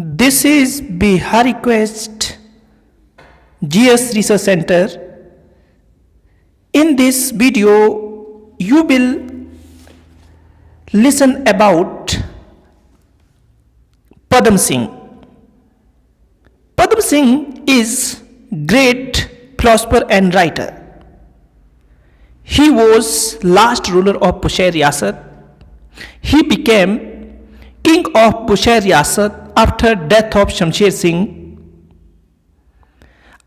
This is Bushar Request GS Research Center. In this video, you will listen about Padam Singh. Padam Singh is great philosopher and writer. He was last ruler of Bushar Riyasat. He became king of Bushar Riyasat after death of Shamsher Singh.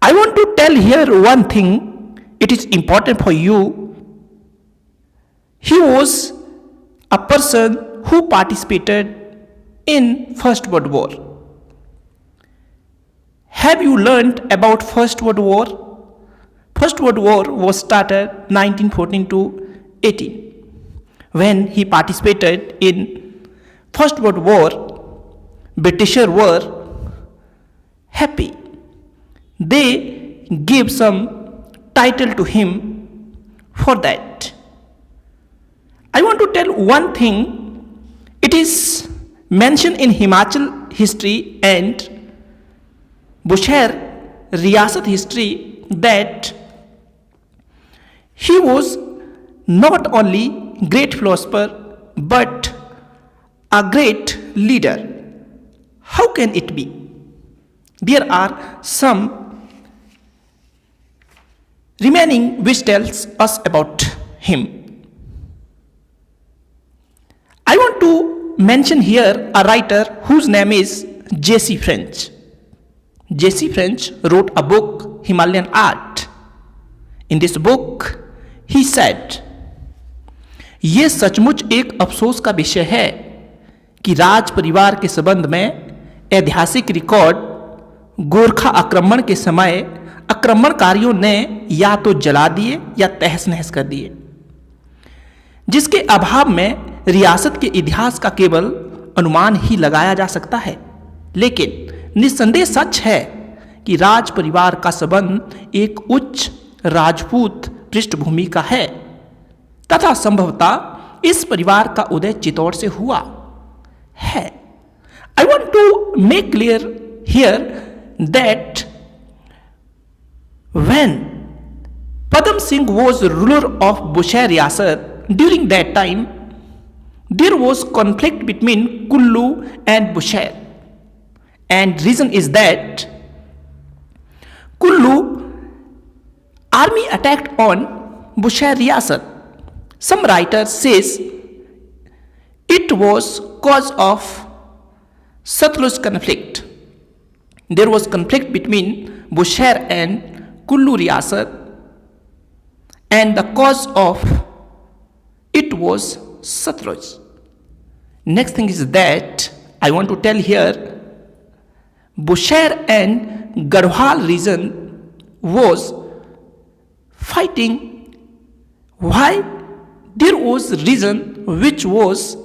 I want to tell here one thing, it is important for you. He was a person who participated in First World War. Have you learned about First World War? First World War was started 1914 to 18. When he participated in First World War, Britishers were happy. They gave some title to him for that. I want to tell one thing. It is mentioned in Himachal history and Bushar Riyasat history that he was not only great philosopher but a great leader. How can it be? There are some remaining which tells us about him. I want to mention here a writer whose name is J.C. French. J.C. French wrote a book, Himalayan Art. In this book, he said, ये सचमुच एक अफसोस का विषय है कि राज परिवार के संबंध में ऐतिहासिक रिकॉर्ड गोरखा आक्रमण के समय आक्रमणकारियों ने या तो जला दिए या तहस नहस कर दिए, जिसके अभाव में रियासत के इतिहास का केवल अनुमान ही लगाया जा सकता है। लेकिन निस्संदेह सच है कि राज परिवार का संबंध एक उच्च राजपूत पृष्ठभूमि का है तथा संभवतः इस परिवार का उदय चित्तौड़ से हुआ है। I want to make clear here that when Padam Singh was ruler of Bushar Riyasat, during that time there was conflict between Kullu and Bushar, and reason is that Kullu army attacked on Bushar Riyasat. Some writers says it was cause of Satluj conflict. There was conflict between Bushar and Kullu Riyasat, and the cause of it was Satluj. Next thing is that I want to tell here, Bushar and Garhwal region was fighting. Why? There was region which was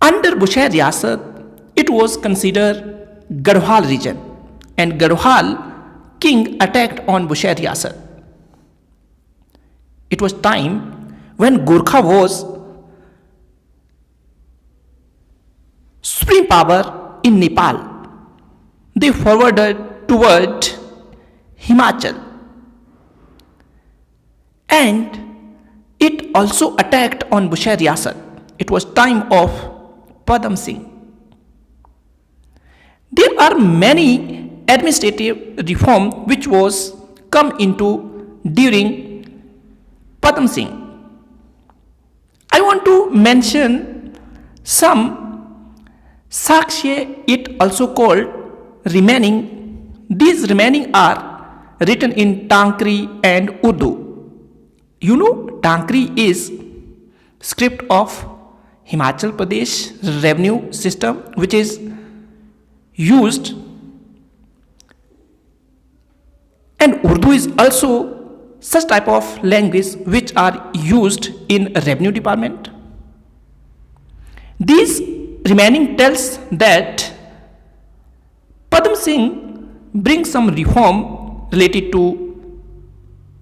under Bushar Riyasat, it was considered Garhwal region, and Garhwal king attacked on Bushar Riyasat. It was time when Gorkha was supreme power in Nepal. They forwarded toward Himachal, and it also attacked on Bushar Riyasat. It was time of Padam Singh. There are many administrative reform which was come into during Padam Singh. I want to mention some Sakshya, it also called remaining. These remaining are written in Tankri and Urdu. You know, Tankri is script of Himachal Pradesh revenue system which is used, and Urdu is also such type of language which are used in revenue department. These remaining tells that Padam Singh brings some reform related to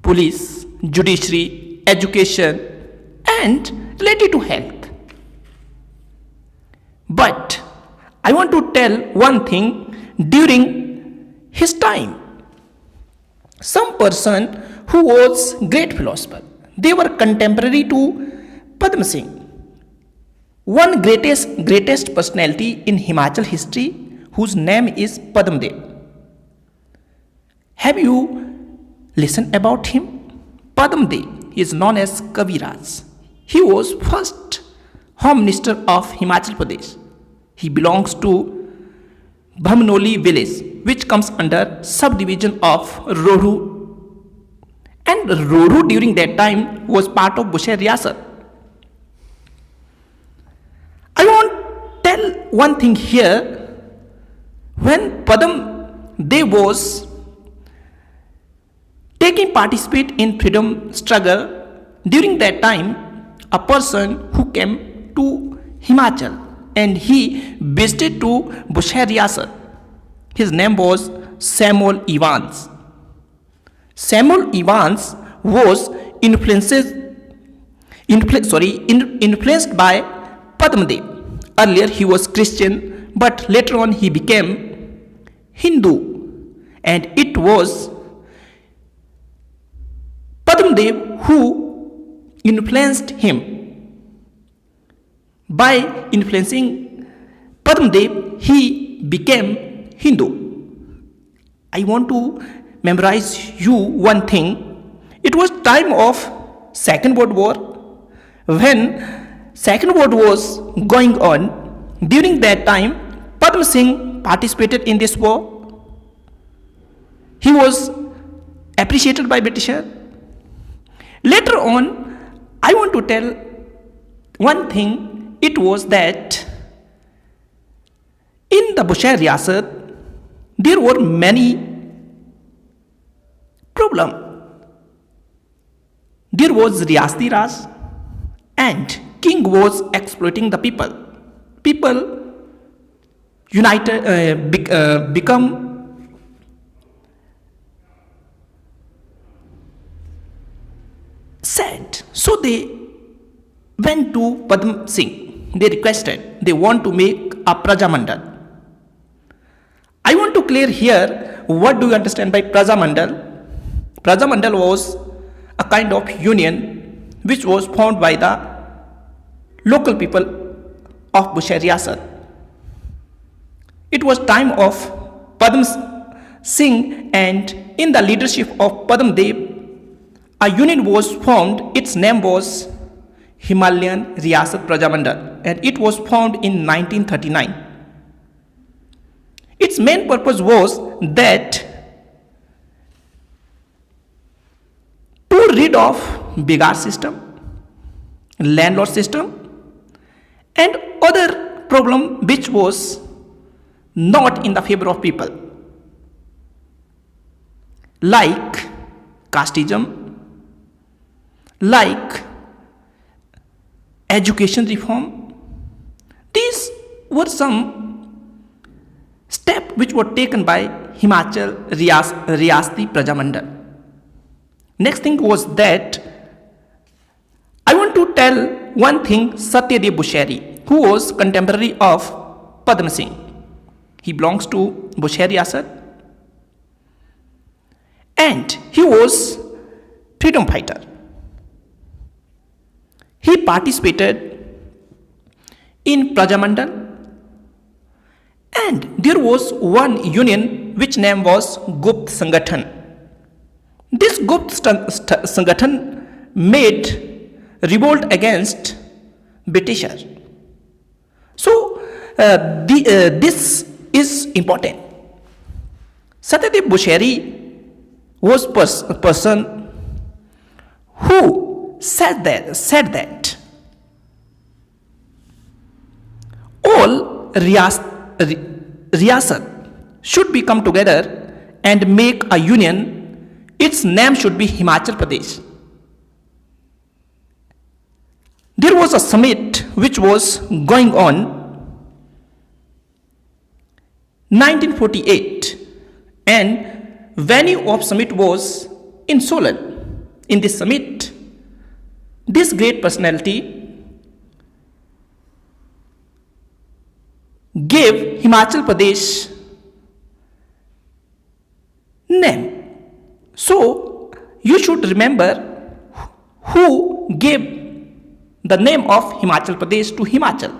police, judiciary, education and related to health. But I want to tell one thing during his time. Some person who was great philosopher, they were contemporary to Padma Singh. One greatest personality in Himachal history whose name is Padmadev. Have you listened about him? Padmadev is known as Kaviraj. He was first Home Minister of Himachal Pradesh. He belongs to Bhamnoli village, which comes under subdivision of Rohru. And Rohru during that time was part of Bushar Riyasat. I want to tell one thing here. When Padmadev was taking participate in freedom struggle, during that time a person who came to Himachal and he visited to Bushar Riyasat. His name was Samuel Evans. Samuel Evans was influenced by Padmadev. Earlier he was Christian, but later on he became Hindu, and it was Padmadev who influenced him. By influencing Padmadev, he became Hindu. I want to memorize you one thing. It was time of Second World War. When Second World War was going on, during that time, Padma Singh participated in this war. He was appreciated by Britisher. Later on, I want to tell one thing. It was that in the Bushar Riyasat, there were many problems. There was Riyasti Raj, and king was exploiting the people. People united, become sad. So they went to Padma Singh. They requested, they want to make a Praja Mandal. I want to clear here, what do you understand by Praja Mandal? Praja Mandal was a kind of union which was formed by the local people of Bushar Riyasat. It was time of Padma Singh, and in the leadership of Padmadev, a union was formed. Its name was Himalayan Riyasat Praja Mandal, and it was formed in 1939. Its main purpose was that to rid of Bigar system, landlord system, and other problem which was not in the favor of people, like casteism, like education reform. These were some steps which were taken by Himachal Riyasti Praja Mandal. Next thing was that I want to tell one thing. Satyadev Bushari, who was contemporary of Padma Singh, he belongs to Bushar Riyasat, and he was freedom fighter. He participated in Praja Mandal, and there was one union which name was Gupt Sangathan. This Gupt Sangathan made revolt against Britishers. So this is important. Satyadev Bushari was a person who said that all Riyasat should be come together and make a union. Its name should be Himachal Pradesh. There was a summit which was going on 1948, and venue of summit was in Solan. In this summit, this great personality gave Himachal Pradesh name. So you should remember who gave the name of Himachal Pradesh to Himachal.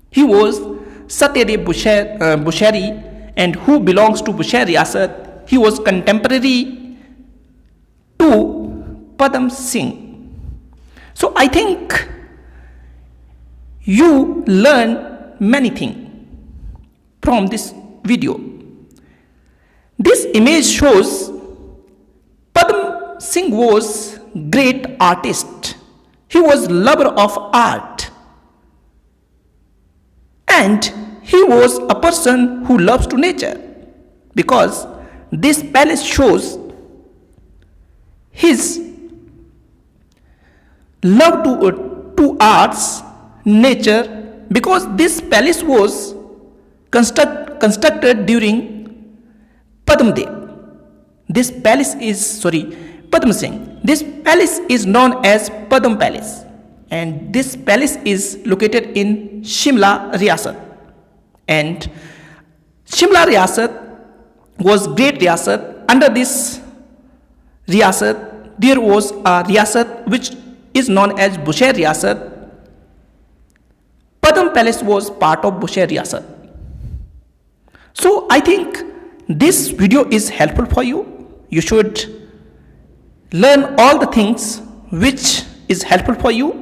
He was Satyadev Bushari, and who belongs to Bushar Riyasat. He was contemporary to Padam Singh. So I think you learn many things from this video. This image shows Padam Singh was great artist. He was lover of art, and he was a person who loves to nature, because this palace shows his love to arts, nature, because this palace was constructed during Padam Singh. This palace is known as Padam Palace, and this palace is located in Shimla, Riyasat. And Shimla Riyasat was great Riyasat. Under this Riyasat, there was a Riyasat which is known as Bushar Riyasat. Padam Palace was part of Bushar Riyasat. So I think this video is helpful for you. You should learn all the things which is helpful for you.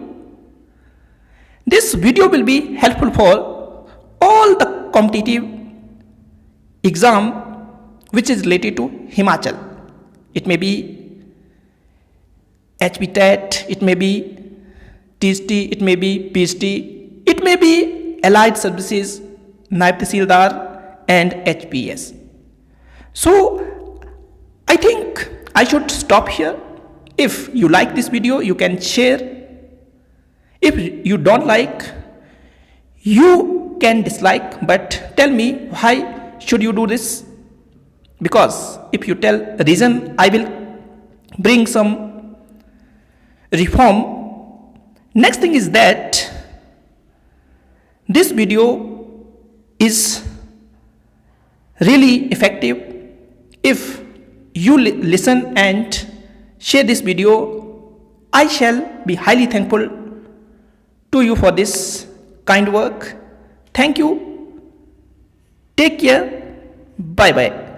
This video will be helpful for all the competitive exam which is related to Himachal. It may be HP TET, it may be TST, it may be PST, it may be Allied Services, Naib Tahsildar and HPS. So I think I should stop here. If you like this video, you can share. If you don't like, you can dislike, but tell me why should you do this, because if you tell the reason, I will bring some reform. Next thing is that this video is really effective. If you listen and share this video, I shall be highly thankful to you for this kind work. Thank you. Take care. Bye bye.